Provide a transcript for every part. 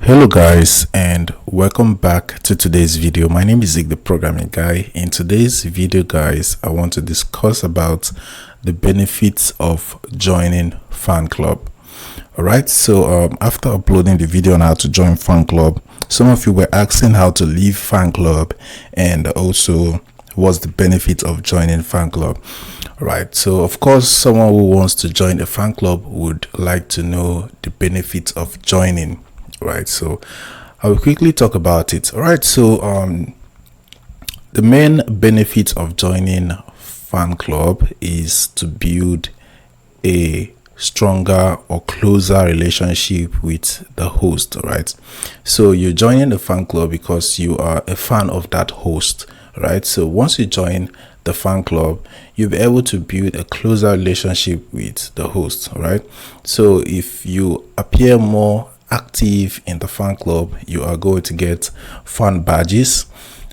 Hello guys, and welcome back to today's video. My name is Zig, the programming guy. In today's video guys, I want to discuss about the benefits of joining Fanclub. Alright, so after uploading the video on how to join Fanclub, some of you were asking how to leave Fanclub and also what's the benefit of joining Fanclub. Right, so of course someone who wants to join a fan club would like to know the benefits of joining. Right, so I will quickly talk about it. All right, so the main benefit of joining fan club is to build a stronger or closer relationship with the host. All right, so you're joining the fan club because you are a fan of that host. Right, so once you join the fan club, you'll be able to build a closer relationship with the host. All right, so if you appear more active in the fan club, you are going to get fan badges.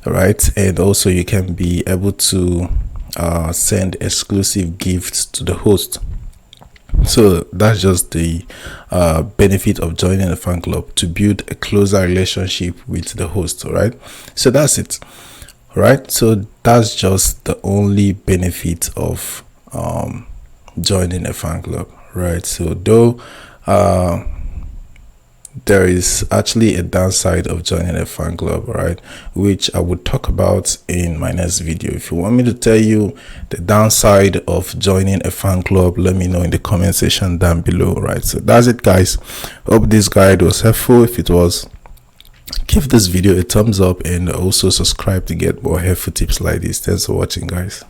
All right, and also you can be able to send exclusive gifts to the host. So that's just the benefit of joining a fan club, to build a closer relationship with the host. All right, so that's it. All right, so that's just the only benefit of joining a fan club. Right, so though there is actually a downside of joining a fan club, right, which I would talk about in my next video. If you want me to tell you the downside of joining a fan club, let me know in the comment section down below. Right, so that's it guys. Hope this guide was helpful. If it was, give this video a thumbs up and also subscribe to get more helpful tips like this. Thanks for watching guys.